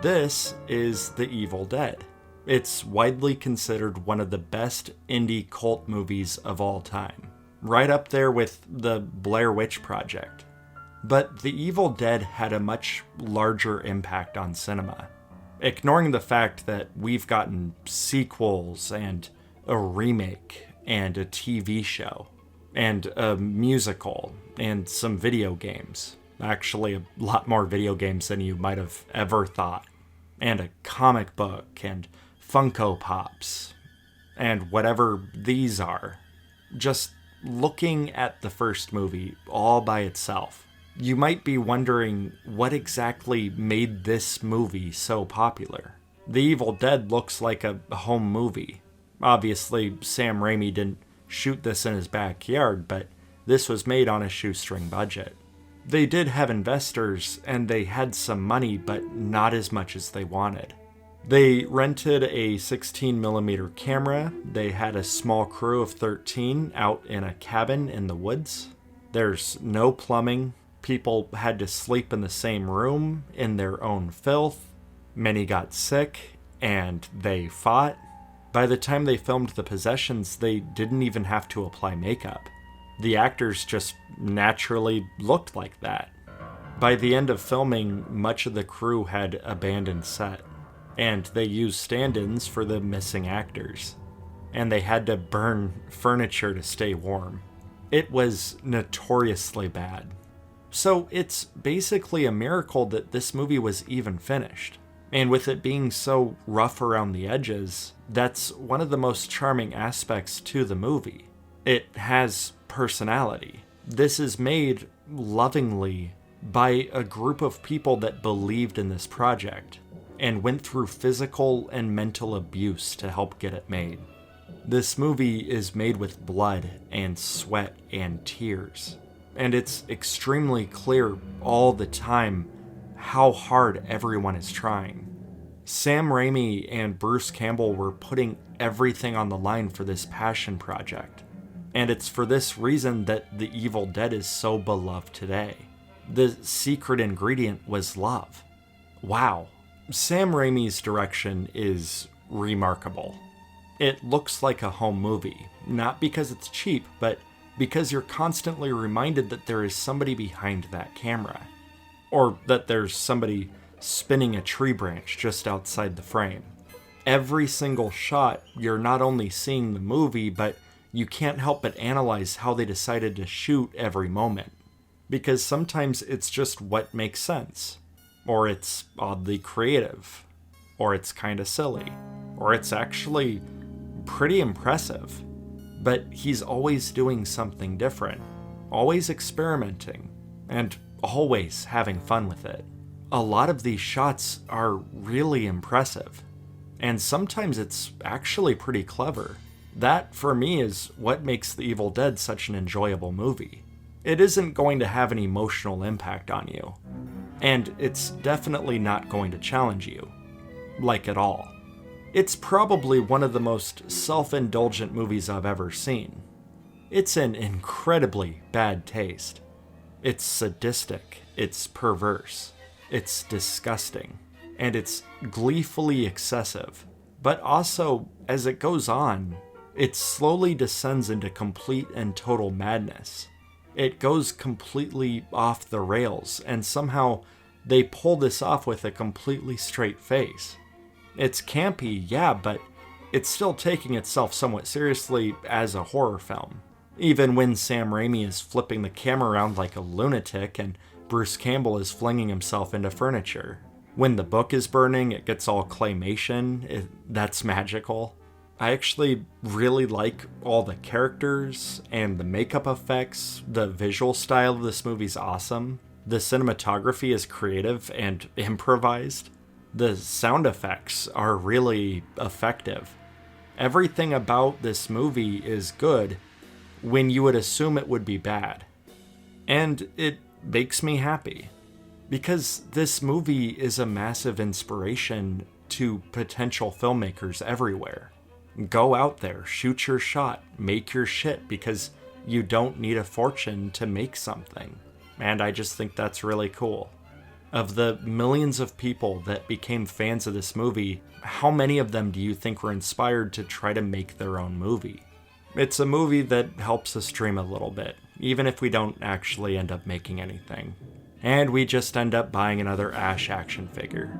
This is The Evil Dead. It's widely considered one of the best indie cult movies of all time, right up there with the Blair Witch Project. But The Evil Dead had a much larger impact on cinema. Ignoring the fact that we've gotten sequels and a remake and a TV show and a musical and some video games. Actually, a lot more video games than you might have ever thought. And a comic book and Funko Pops and whatever these are. Just looking at the first movie all by itself, you might be wondering what exactly made this movie so popular. The Evil Dead looks like a home movie. Obviously, Sam Raimi didn't shoot this in his backyard, but this was made on a shoestring budget. They did have investors, and they had some money, but not as much as they wanted. They rented a 16mm camera. They had a small crew of 13 out in a cabin in the woods. There's no plumbing. People had to sleep in the same room in their own filth. Many got sick, and they fought. By the time they filmed the possessions, they didn't even have to apply makeup. The actors just naturally looked like that. By the end of filming, much of the crew had abandoned set, and they used stand-ins for the missing actors, and they had to burn furniture to stay warm. It was notoriously bad. So it's basically a miracle that this movie was even finished. And with it being so rough around the edges, that's one of the most charming aspects to the movie. It has personality. This is made lovingly by a group of people that believed in this project and went through physical and mental abuse to help get it made. This movie is made with blood and sweat and tears, and it's extremely clear all the time how hard everyone is trying. Sam Raimi and Bruce Campbell were putting everything on the line for this passion project. And it's for this reason that The Evil Dead is so beloved today. The secret ingredient was love. Wow. Sam Raimi's direction is remarkable. It looks like a home movie, not because it's cheap, but because you're constantly reminded that there is somebody behind that camera. Or that there's somebody spinning a tree branch just outside the frame. Every single shot, you're not only seeing the movie, but you can't help but analyze how they decided to shoot every moment. Because sometimes it's just what makes sense. Or it's oddly creative. Or it's kinda silly. Or it's actually pretty impressive. But he's always doing something different. Always experimenting. And always having fun with it. A lot of these shots are really impressive. And sometimes it's actually pretty clever. That, for me, is what makes The Evil Dead such an enjoyable movie. It isn't going to have an emotional impact on you. And it's definitely not going to challenge you. Like at all. It's probably one of the most self-indulgent movies I've ever seen. It's an incredibly bad taste. It's sadistic, it's perverse, it's disgusting, and it's gleefully excessive. But also, as it goes on, it slowly descends into complete and total madness. It goes completely off the rails, and somehow they pull this off with a completely straight face. It's campy, yeah, but it's still taking itself somewhat seriously as a horror film. Even when Sam Raimi is flipping the camera around like a lunatic and Bruce Campbell is flinging himself into furniture. When the book is burning, it gets all claymation. That's magical. I actually really like all the characters and the makeup effects. The visual style of this movie's awesome. The cinematography is creative and improvised. The sound effects are really effective. Everything about this movie is good when you would assume it would be bad. And it makes me happy. Because this movie is a massive inspiration to potential filmmakers everywhere. Go out there, shoot your shot, make your shit, because you don't need a fortune to make something. And I just think that's really cool. Of the millions of people that became fans of this movie, how many of them do you think were inspired to try to make their own movie? It's a movie that helps us dream a little bit, even if we don't actually end up making anything. And we just end up buying another Ash action figure.